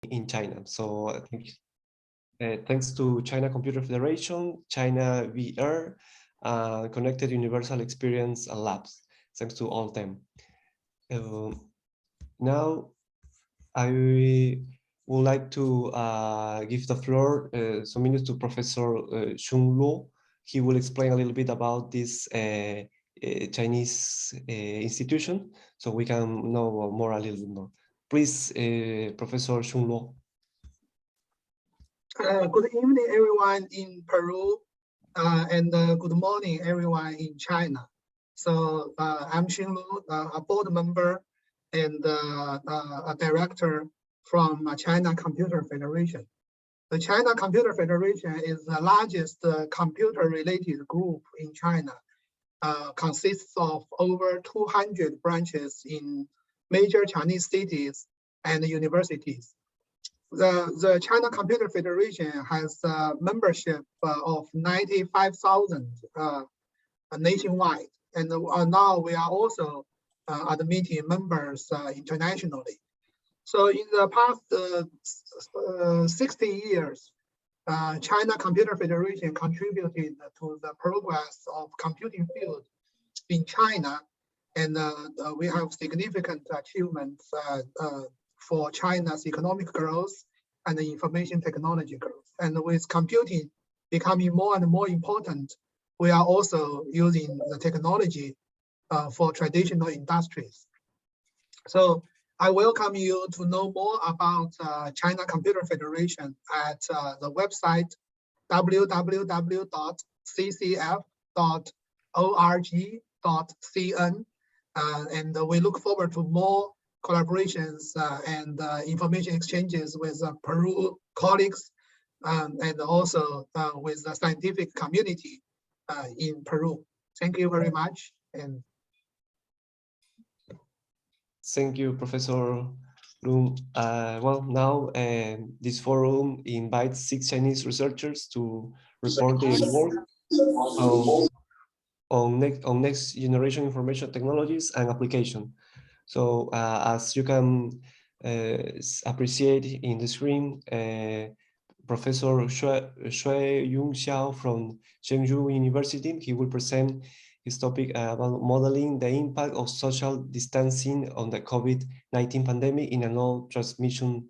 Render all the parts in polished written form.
in China. So I think thanks to China Computer Federation, China VR, Connected Universal Experience Labs. Thanks to all of them. Now I would like to give the floor some minutes to Professor Xun Luo. He will explain a little bit about this Chinese institution, so we can know more a little bit more. Please, Professor Xun Luo. Good evening, everyone in Peru, and good morning, everyone in China. So I'm Xun Lu, a board member and a director from China Computer Federation. The China Computer Federation is the largest computer-related group in China, consists of over 200 branches in major Chinese cities and universities. The China Computer Federation has a membership of 95,000 nationwide, and now we are also admitting members internationally. So in the past 60 years, China Computer Federation contributed to the progress of computing field in China, and we have significant achievements for China's economic growth and information technology growth. And with computing becoming more and more important, we are also using the technology for traditional industries. So I welcome you to know more about China Computer Federation at the website www.ccf.org.cn, and we look forward to more collaborations and information exchanges with Peru colleagues and also with the scientific community in Peru. Thank you very much. And thank you, Professor Lu. Well, now this forum invites 6 Chinese researchers to report their work on next generation information technologies and application. So as you can appreciate in the screen, Professor Xue Junxiao from Zhengzhou University, he will present his topic about modeling the impact of social distancing on the COVID-19 pandemic in a low transmission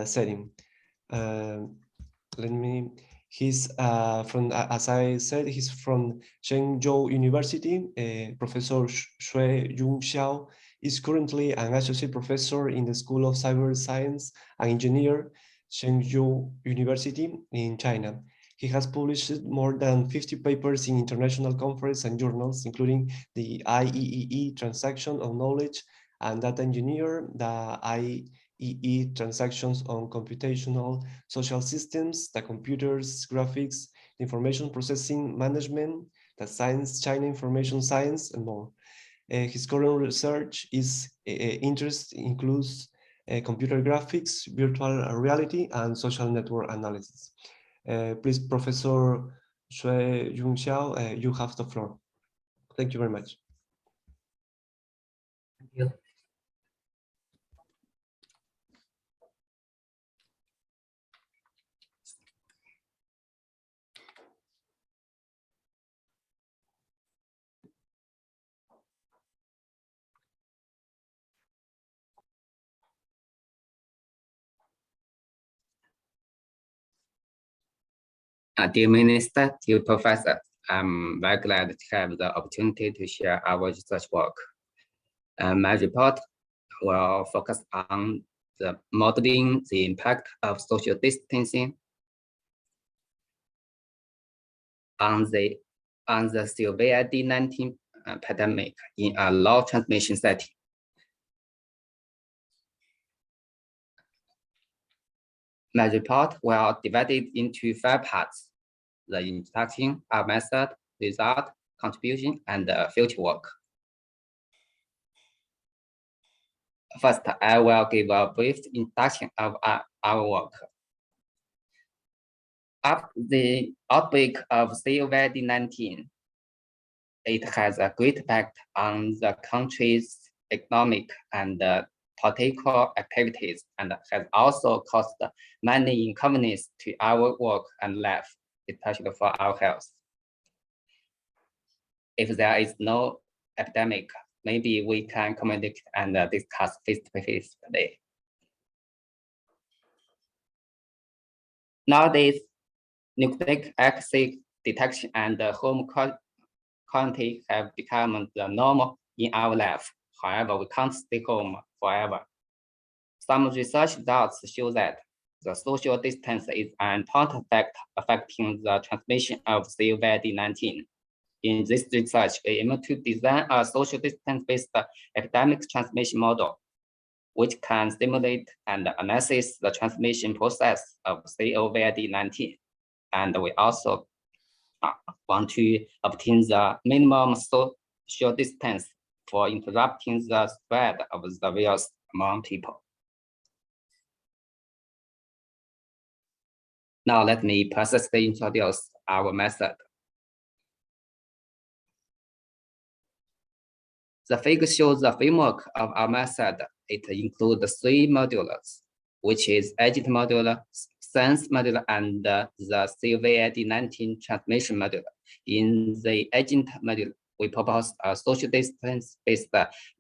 setting. He's from, as I said, he's from Zhengzhou University. Professor Xue Junxiao is currently an associate professor in the School of Cyber Science and Engineer, Zhengzhou University in China. He has published more than 50 papers in international conferences and journals, including the IEEE Transaction of Knowledge and Data Engineer, the IEEE Transactions on Computational Social Systems, the Computers, Graphics, Information Processing Management, the Science, China Information Science, and more. His current research interest includes computer graphics, virtual reality, and social network analysis. Please, Professor Xue Junxiao, you have the floor. Thank you very much. Thank you. Dear Minister, dear Professor, I'm very glad to have the opportunity to share our research work. My report will focus on the modeling the impact of social distancing on the COVID-19 pandemic in a low transmission setting. My report will divided into 5 parts: the introduction, our method, result, contribution, and future work. First, I will give a brief introduction of our work. After the outbreak of COVID-19, it has a great impact on the country's economic and political activities and has also caused many inconveniences to our work and life, especially for our health. If there is no epidemic, maybe we can communicate and discuss face-to-face today. Nowadays, nucleic acid detection and home quarantine have become the norm in our life. However, we can't stay home forever. Some research results show that the social distance is an important factor affecting the transmission of COVID-19. In this research, we aim to design a social distance-based epidemic transmission model, which can stimulate and analyze the transmission process of COVID-19. And we also want to obtain the minimum social distance for interrupting the spread of the virus among people. Now let me precisely introduce our method. The figure shows the framework of our method. It includes 3 modules, which is agent module, sense module, and the COVID-19 transmission module. In the agent module, we propose a social distance-based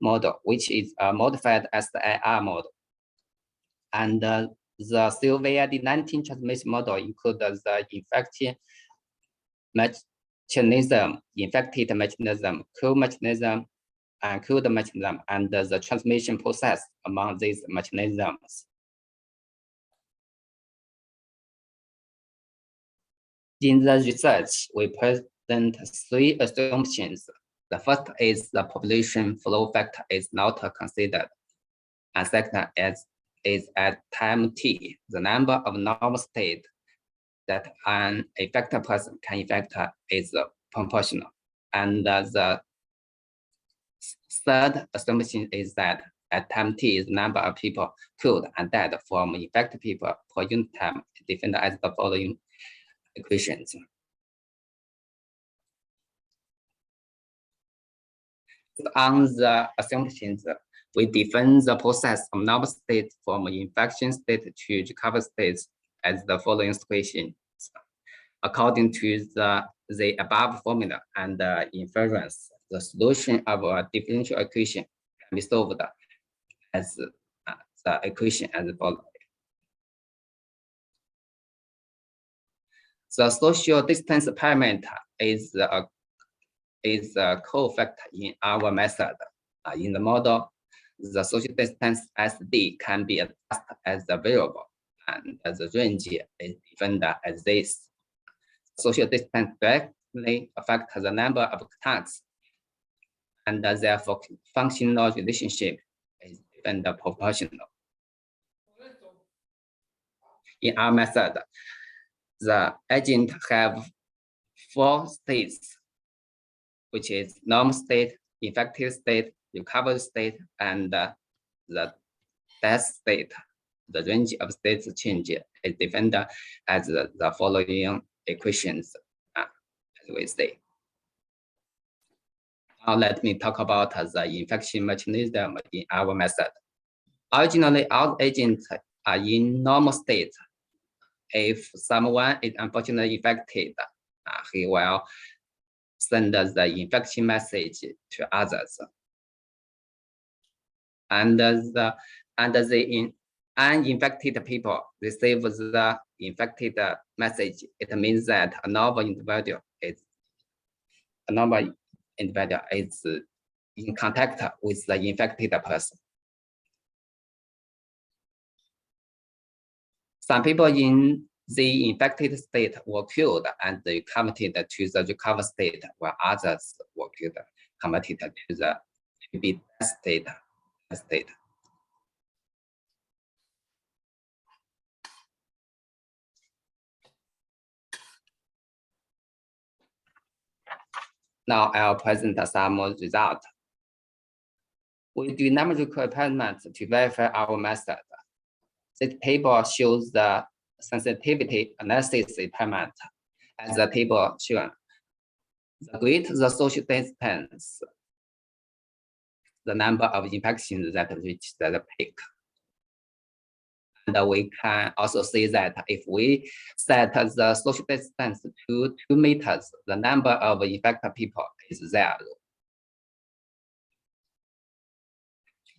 model, which is modified as the AR model. And the COVID-19 transmission model includes the infection mechanism, infected mechanism, co-mechanism, and cooled mechanism, and the transmission process among these mechanisms. In the research, we present 3 assumptions. The first is the population flow factor is not considered. And second is at time t, the number of normal state that an infected person can infect is proportional. And the third assumption is that at time t, the number of people killed and dead from infected people per unit time is defined as the following equations. On the assumptions, we define the process of normal state from infection state to recovery state as the following equations. According to the above formula and inference, the solution of a differential equation can be solved as the equation as follows. The social distance parameter is a cofactor in our method. In the model, the social distance SD can be adjusted as a variable, and the range is defined as this. Social distance directly affects the number of contacts, and therefore functional relationship is defined proportional. In our method, the agent have 4 states, which is normal state, infected state, recovered state, and the death state. The range of states change is defined as the following equations, as we say. Now let me talk about the infection mechanism in our method. Originally, all agents are in normal state. If someone is unfortunately infected, he will send the infection message to others. And the uninfected people receive the infected message. It means that a normal individual is in contact with the infected person. Some people in the infected state were killed and they converted to the recovered state, while others were killed, converted to the death state. Now I'll present some results. We do numerical experiments to verify our method. This table shows the sensitivity analysis experiment. As the table shown, the greater the social distance, the number of infections that reach the peak. And we can also see that if we set the social distance to 2 meters, the number of infected people is 0.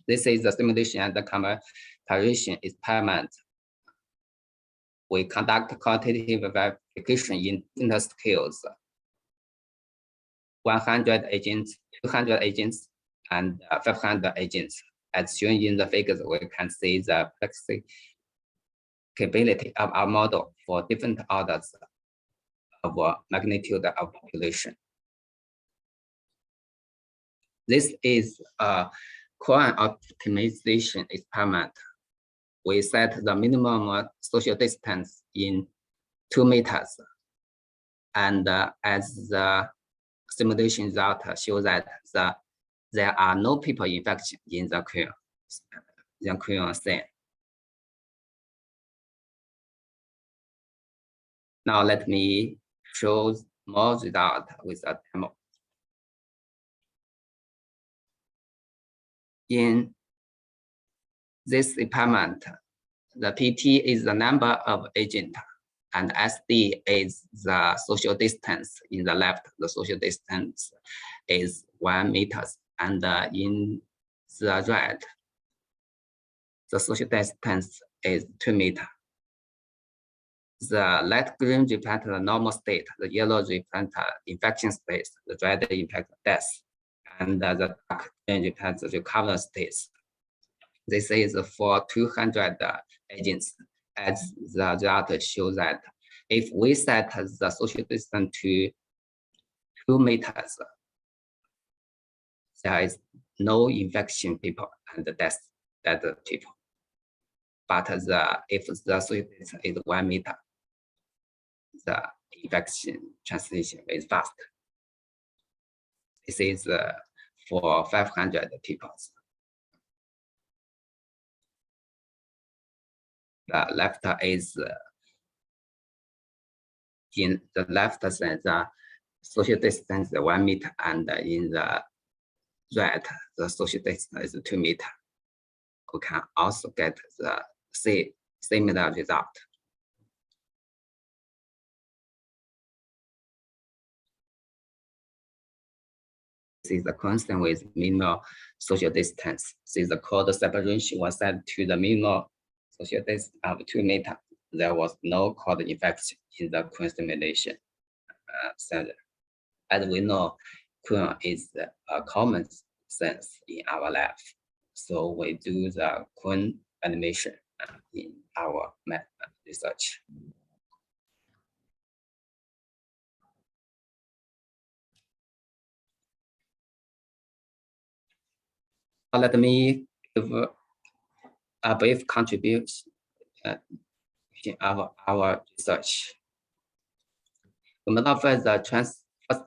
This is the simulation and the comparison experiment. We conduct quantitative verification in interscales, 100 agents, 200 agents, and 500 agents. As shown in the figures, we can see the flexibility of our model for different orders of magnitude of population. This is a Quant optimization experiment. We set the minimum social distance in 2 meters. And as the simulation result shows that there are no people infection in the Queen scene. Now let me show more result with a demo. In this experiment, the PT is the number of agents, and SD is the social distance. In the left, the social distance is 1 meter, and in the right, the social distance is 2 meters. The light green represents the normal state, the yellow represents infection state, the red represents death, and the dark green represents the recovery states. This is for 200 agents, as the result shows that if we set the social distance to 2 meters, there is no infection people and death people. But if the social distance is 1 meter, the infection transmission is fast. This is for 500 people. The left is in the left sense, the social distance is 1 meter, and in the right, the social distance is 2 meters. We can also get the similar result. This is the constant with minimal social distance. This is the code separation was set to the minimal social distance of 2 meters. There was no code infection in the Queen simulation. As we know, Queen is a common sense in our lab. So we do the Queen animation in our research. Let me give a brief contribution of our research. We modify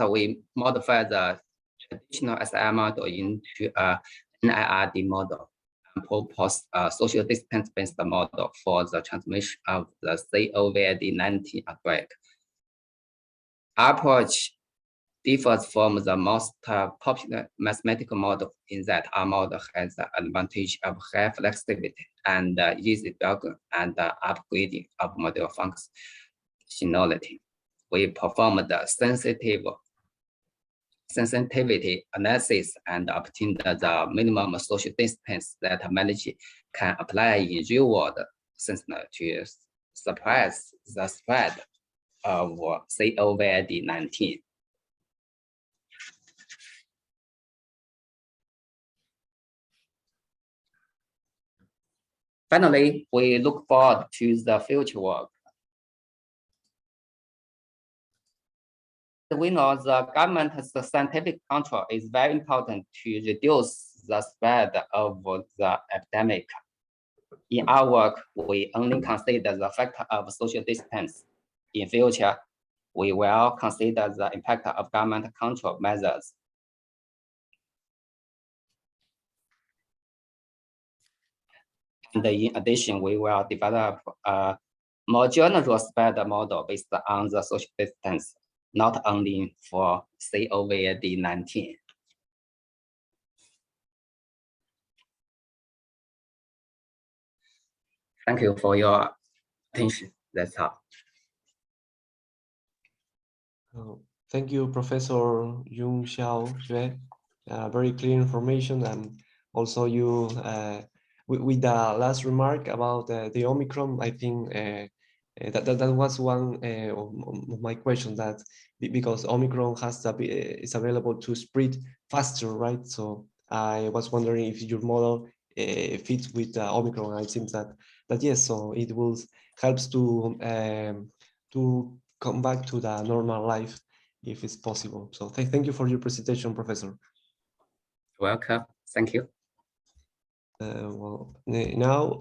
we modify the traditional SI model into a NIRD model and propose a social distance-based model for the transmission of the COVID-19 outbreak. Our approach differs from the most popular mathematical model in that our model has the advantage of high flexibility and easy debugging and upgrading of model functionality. We perform the sensitivity analysis and obtain the minimum social distance that management can apply in real-world scenario to suppress the spread of COVID-19. Finally, we look forward to the future work. We know the government's scientific control is very important to reduce the spread of the epidemic. In our work, we only consider the factor of social distance. In future, we will consider the impact of government control measures. And in addition, we will develop a more general spread model based on the social distance, not only for COVID-19. Thank you for your attention. That's all. Thank you, Professor Junxiao Xue. Very clear information, and also you with the last remark about the Omicron. I think that was one of my questions, that because Omicron is available to spread faster, right? So I was wondering if your model fits with Omicron. It seems that yes, so it will helps to come back to the normal life if it's possible. So thank you for your presentation, Professor. Welcome. Thank you. Well, now